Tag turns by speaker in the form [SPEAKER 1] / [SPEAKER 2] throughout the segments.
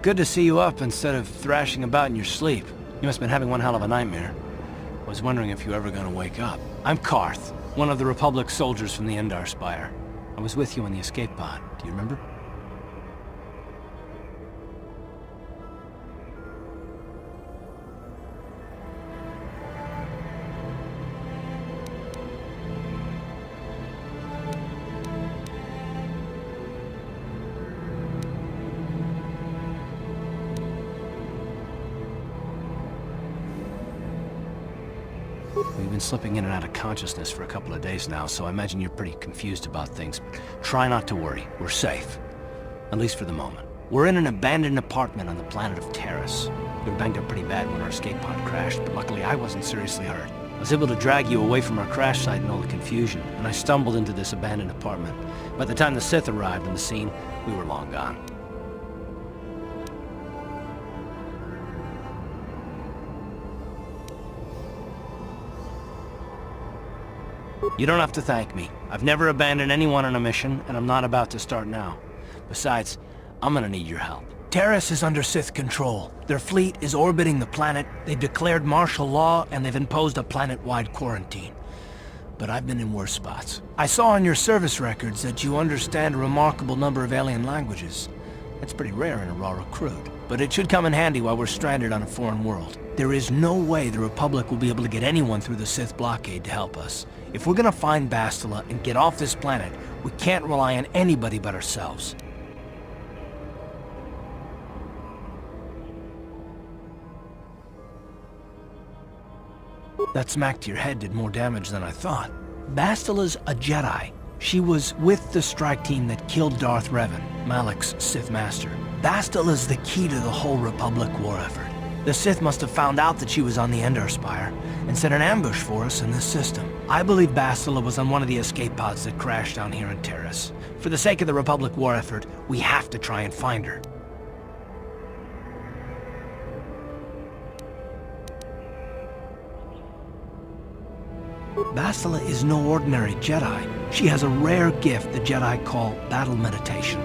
[SPEAKER 1] Good to see you up instead of thrashing about in your sleep. You must have been having one hell of a nightmare. I was wondering if you were ever gonna wake up. I'm Carth, one of the Republic soldiers from the Endar Spire. I was with you on the escape pod. Do you remember? We've been slipping in and out of consciousness for a couple of days now, so I imagine you're pretty confused about things. Try not to worry. We're safe. At least for the moment. We're in an abandoned apartment on the planet of Terrace. We were banged up pretty bad when our escape pod crashed, but luckily I wasn't seriously hurt. I was able to drag you away from our crash site in all the confusion, and I stumbled into this abandoned apartment. By the time the Sith arrived on the scene, we were long gone. You don't have to thank me. I've never abandoned anyone on a mission, and I'm not about to start now. Besides, I'm gonna need your help. Terrace is under Sith control. Their fleet is orbiting the planet, they've declared martial law, and they've imposed a planet-wide quarantine. But I've been in worse spots. I saw on your service records that you understand a remarkable number of alien languages. That's pretty rare in a raw recruit. But it should come in handy while we're stranded on a foreign world. There is no way the Republic will be able to get anyone through the Sith blockade to help us. If we're gonna find Bastila and get off this planet, we can't rely on anybody but ourselves. That smack to your head did more damage than I thought. Bastila's a Jedi. She was with the strike team that killed Darth Revan, Malak's Sith Master. Bastila's the key to the whole Republic war effort. The Sith must have found out that she was on the Endar Spire and set an ambush for us in this system. I believe Bastila was on one of the escape pods that crashed down here in Terrace. For the sake of the Republic war effort, we have to try and find her. Bastila is no ordinary Jedi. She has a rare gift the Jedi call battle meditation.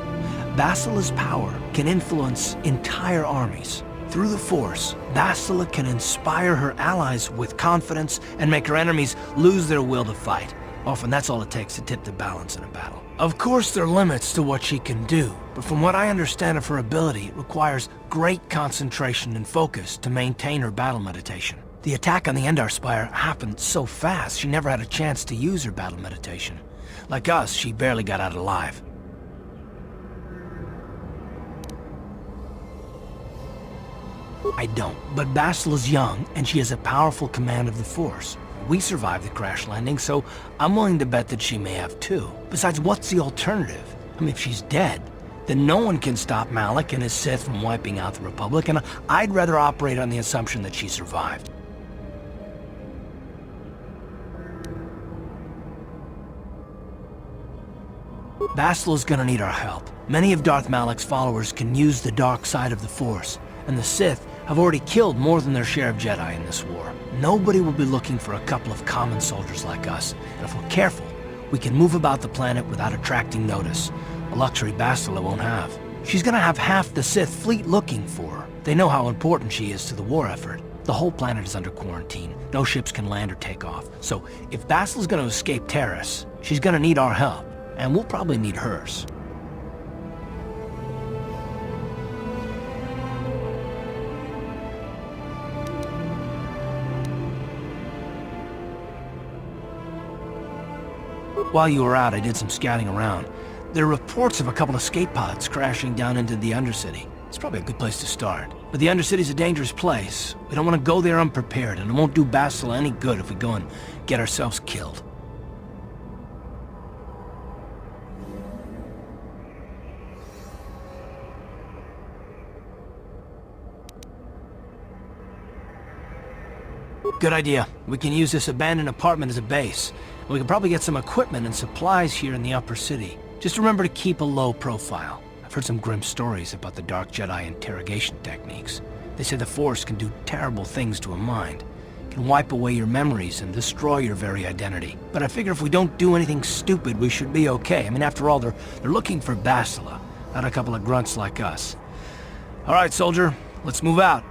[SPEAKER 1] Bastila's power can influence entire armies. Through the Force, Bastila can inspire her allies with confidence and make her enemies lose their will to fight. Often that's all it takes to tip the balance in a battle. Of course there are limits to what she can do, but from what I understand of her ability, it requires great concentration and focus to maintain her battle meditation. The attack on the Endar Spire happened so fast, she never had a chance to use her battle meditation. Like us, she barely got out alive. I don't, but Bastila's young, and she has a powerful command of the Force. We survived the crash landing, so I'm willing to bet that she may have too. Besides, what's the alternative? I mean, if she's dead, then no one can stop Malak and his Sith from wiping out the Republic, and I'd rather operate on the assumption that she survived. Bastila's gonna need our help. Many of Darth Malak's followers can use the dark side of the Force, and the Sith have already killed more than their share of Jedi in this war. Nobody will be looking for a couple of common soldiers like us, and if we're careful, we can move about the planet without attracting notice, a luxury Bastila won't have. She's gonna have half the Sith fleet looking for her. They know how important she is to the war effort. The whole planet is under quarantine. No ships can land or take off. So if Bastila's gonna escape Terrace, she's gonna need our help, and we'll probably need hers. While you were out, I did some scouting around. There are reports of a couple of escape pods crashing down into the Undercity. It's probably a good place to start. But the Undercity's a dangerous place. We don't want to go there unprepared, and it won't do Bastila any good if we go and get ourselves killed. Good idea. We can use this abandoned apartment as a base. We can probably get some equipment and supplies here in the upper city. Just remember to keep a low profile. I've heard some grim stories about the Dark Jedi interrogation techniques. They say the Force can do terrible things to a mind. It can wipe away your memories and destroy your very identity. But I figure if we don't do anything stupid, we should be okay. I mean, after all, they're looking for Bastila, not a couple of grunts like us. All right, soldier. Let's move out.